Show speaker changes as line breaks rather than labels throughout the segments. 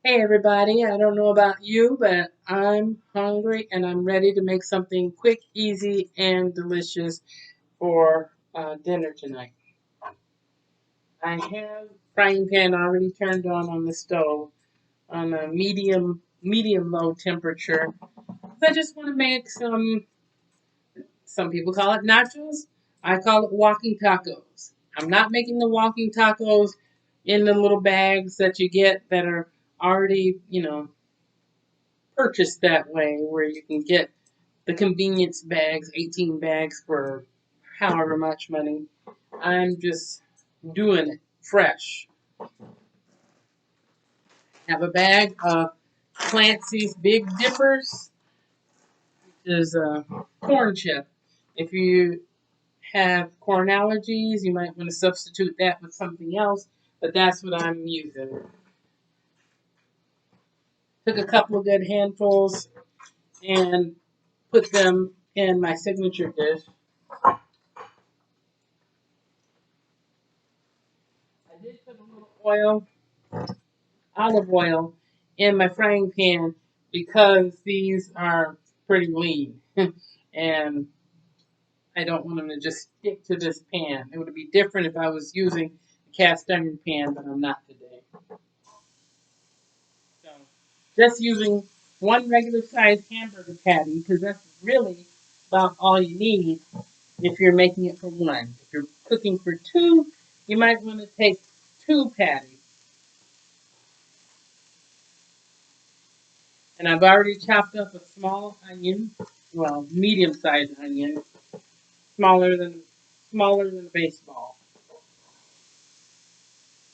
Hey everybody, I don't know about you, but I'm hungry and I'm ready to make something quick, easy, and delicious for dinner tonight. I have frying pan already turned on the stove on a medium low temperature. I just want to make some people call it nachos. I call it walking tacos. I'm not making the walking tacos in the little bags that you get that are already, purchased that way where you can get the convenience bags, 18 bags for however much money. I'm just doing it fresh. Have a bag of Clancy's Big Dippers, which is a corn chip. If you have corn allergies, you might want to substitute that with something else, but that's what I'm using. Took a couple of good handfuls and put them in my signature dish. I did put a little olive oil in my frying pan because these are pretty lean and I don't want them to just stick to this pan. It would be different if I was using a cast iron pan, but I'm not today. So just using one regular sized hamburger patty because that's really about all you need if you're making it for one. If you're cooking for two, you might want to take two patties. And I've already chopped up a small onion, well, medium-sized onion, smaller than smaller than a baseball.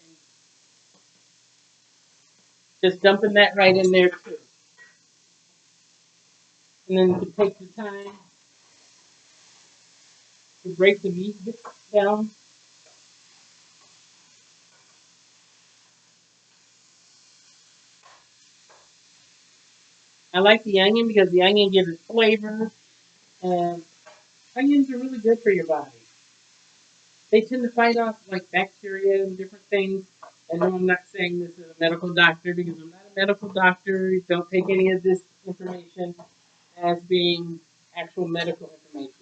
And just dumping that right in there too. And then to take the time to break the meat down. I like the onion because the onion gives it flavor, and onions are really good for your body. They tend to fight off like bacteria and different things. I know I'm not saying this as a medical doctor because I'm not a medical doctor. Don't take any of this information as being actual medical information.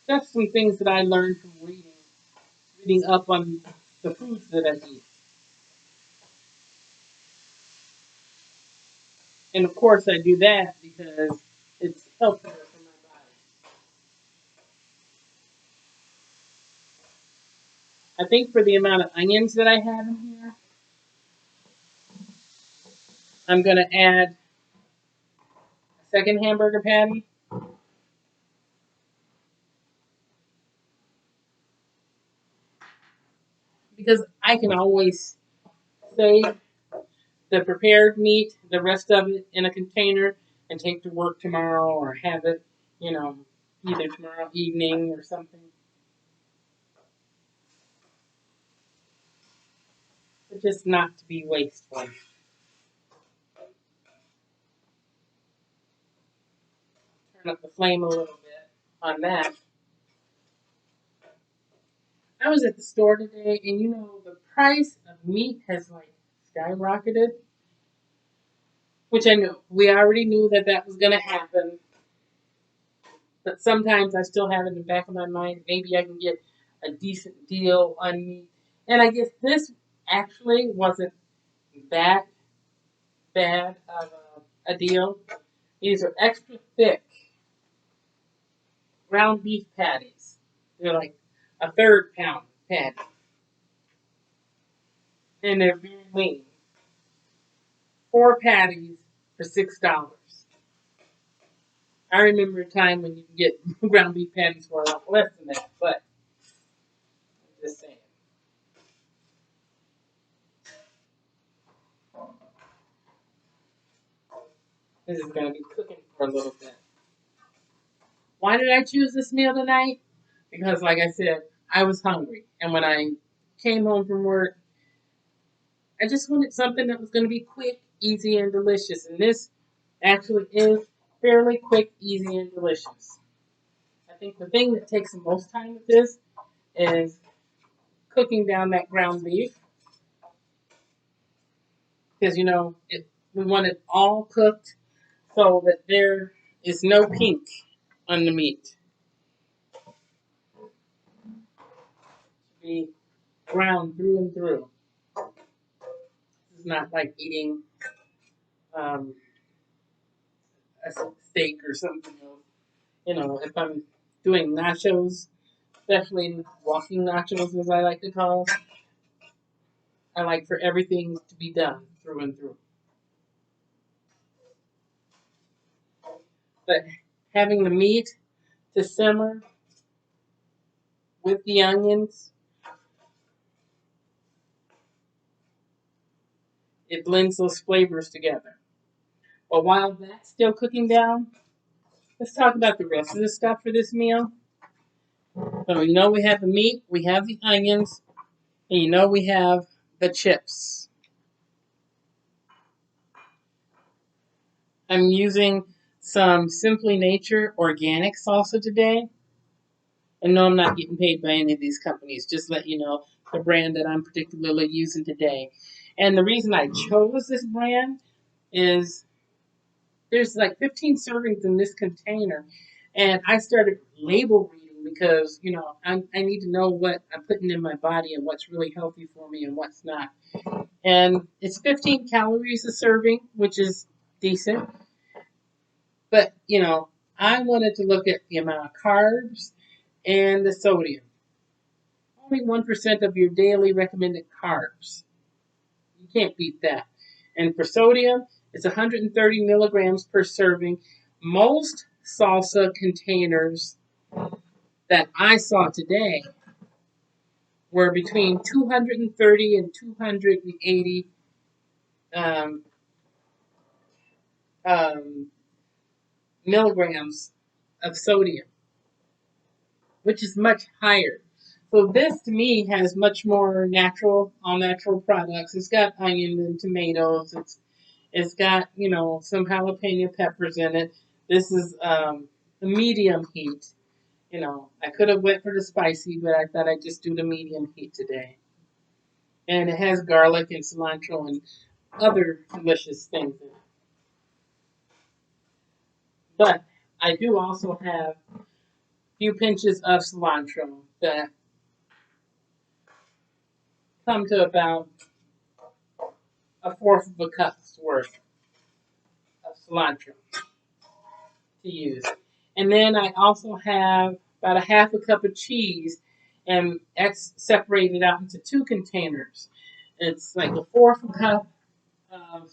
Just some things that I learned from reading up on the foods that I eat. And of course, I do that because it's healthier for my body. I think for the amount of onions that I have in here, I'm going to add a second hamburger patty because I can always save the prepared meat, the rest of it in a container, and take to work tomorrow or have it, you know, either tomorrow evening or something. But just not to be wasteful. Turn up the flame a little bit on that. I was at the store today, and the price of meat has like skyrocketed, which I know we already knew that that was going to happen. But sometimes I still have it in the back of my mind. Maybe I can get a decent deal on meat. And I guess this actually wasn't that bad of a deal. These are extra thick ground beef patties. They're like a third pound patty, and they're very lean. Four patties for $6. I remember a time when you could get ground beef patties for a lot less than that, but I'm just saying. This is going to be cooking for a little bit. Why did I choose this meal tonight? Because, like I said, I was hungry. And when I came home from work, I just wanted something that was going to be quick, easy, and delicious. And this actually is fairly quick, easy, and delicious. I think the thing that takes the most time with this is cooking down that ground beef. Because, We want it all cooked so that there is no pink on the meat. Be brown through and through. It's not like eating um, a steak or something else. You know, if I'm doing nachos, especially walking nachos, as I like to call them, I like for everything to be done through and through. But having the meat to simmer with the onions, it blends those flavors together. But while that's still cooking down, let's talk about the rest of the stuff for this meal. So you know we have the meat, we have the onions, and you know we have the chips. I'm using some Simply Nature organic salsa today. And no, I'm not getting paid by any of these companies. Just let you know the brand that I'm particularly using today. And the reason I chose this brand is there's like 15 servings in this container. And I started label reading because, you know, I need to know what I'm putting in my body and what's really healthy for me and what's not. And it's 15 calories a serving, which is decent. But, you know, I wanted to look at the amount of carbs and the sodium. Only 1% of your daily recommended carbs. You can't beat that. And for sodium, it's 130 milligrams per serving. Most salsa containers that I saw today were between 230 and 280 um, um, milligrams of sodium, which is much higher. So this to me has much more natural, all natural products. It's got onions and tomatoes. It's got, you know, some jalapeno peppers in it. This is the medium heat. You know, I could have went for the spicy, but I thought I'd just do the medium heat today. And it has garlic and cilantro and other delicious things in it. But I do also have a few pinches of cilantro that come to about a fourth of a cup's worth of cilantro to use. And then I also have about a half a cup of cheese and separated out into two containers. It's like a fourth a cup of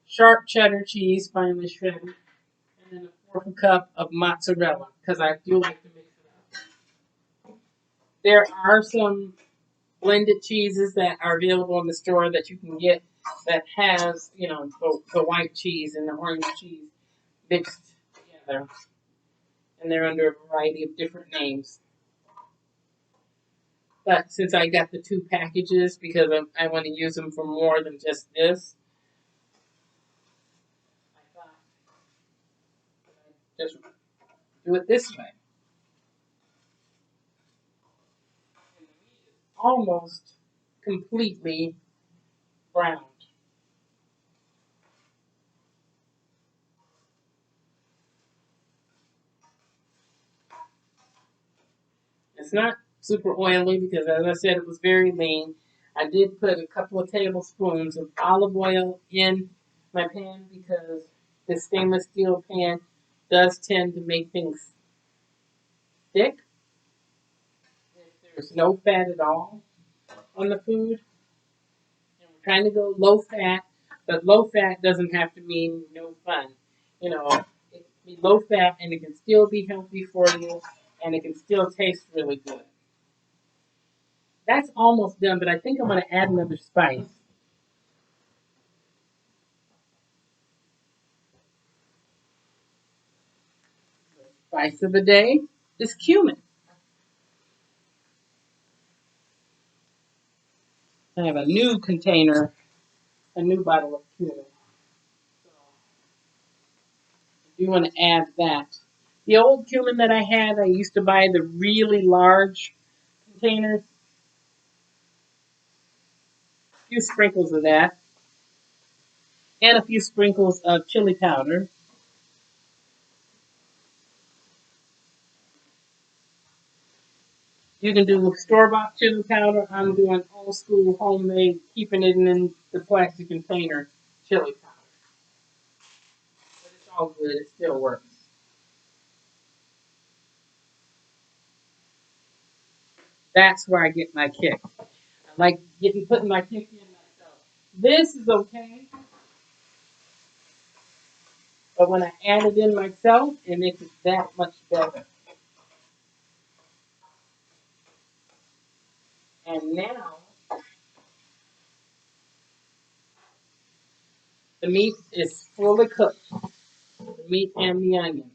sharp cheddar cheese, finely shredded, and then a fourth a cup of mozzarella because I do like to mix it up. There are some blended cheeses that are available in the store that you can get that has, you know, the white cheese and the orange cheese mixed together, and they're under a variety of different names. But since I got the two packages because I want to use them for more than just this, I thought I'd just do it this way. And the meat is almost completely browned. It's not super oily because, as I said, it was very lean. I did put a couple of tablespoons of olive oil in my pan because the stainless steel pan does tend to make things thick if there's no fat at all on the food. And we're trying to go low fat, but low fat doesn't have to mean no fun. You know, it can be low fat and it can still be healthy for you and it can still taste really good. That's almost done, but I think I'm going to add another spice. Spice of the day is cumin. I have a new container, a new bottle of cumin. So if you want to add that. The old cumin that I had, I used to buy the really large containers. A few sprinkles of that. and a few sprinkles of chili powder. You can do store-bought chili powder. I'm doing old school homemade, keeping it in the plastic container chili powder. But it's all good. It still works. That's where I get my kick. I like putting my kick in myself. This is okay, but when I add it in myself, it makes it that much better. And now the meat is fully cooked. The meat and the onions.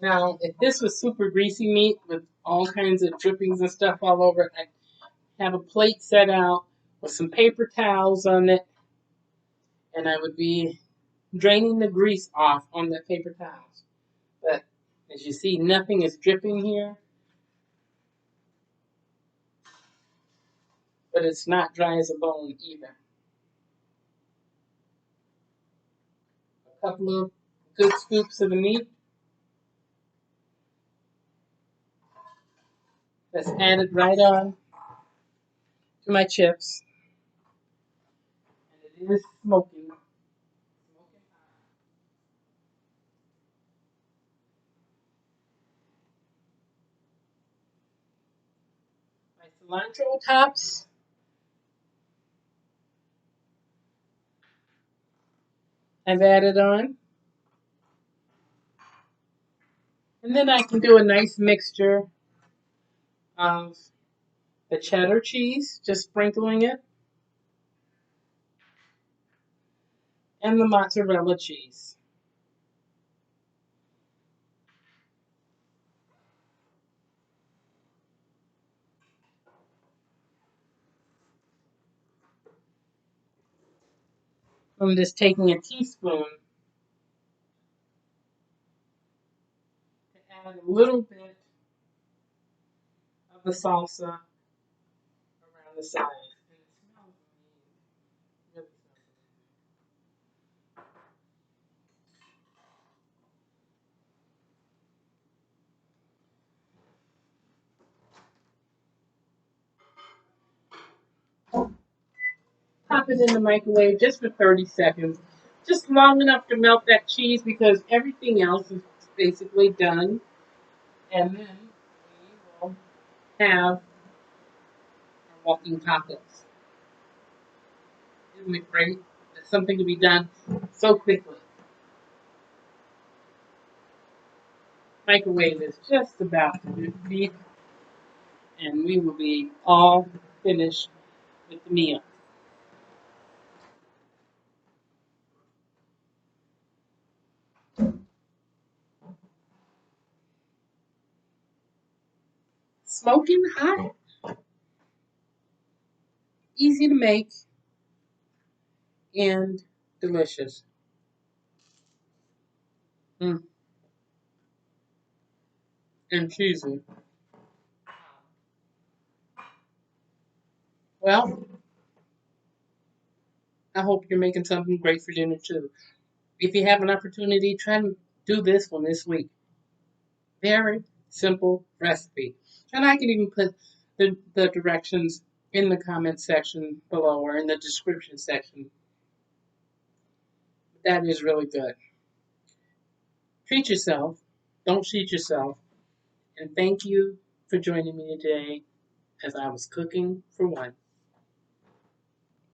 Now, if this was super greasy meat with all kinds of drippings and stuff all over it, I'd have a plate set out with some paper towels on it, and I would be draining the grease off on the paper towels. But as you see, nothing is dripping here, but it's not dry as a bone either. A couple of good scoops of the meat that's added right on to my chips, and it is smoking. My cilantro tops I've added on. And then I can do a nice mixture of the cheddar cheese, just sprinkling it, and the mozzarella cheese. I'm just taking a teaspoon to add a little bit of the salsa around the sides. And it smells really pop it in the microwave just for 30 seconds. Just long enough to melt that cheese because everything else is basically done. And then we will have our walking tacos. Isn't it great? It's something to be done so quickly. Microwave is just about to be, and we will be all finished with the meal. Smoking hot, easy to make, and delicious. Mm, and cheesy. Well, I hope you're making something great for dinner too. If you have an opportunity, try and do this one this week. Very simple recipe. And I can even put the directions in the comment section below or in the description section. That is really good. Treat yourself. Don't cheat yourself. And thank you for joining me today as I was cooking for one.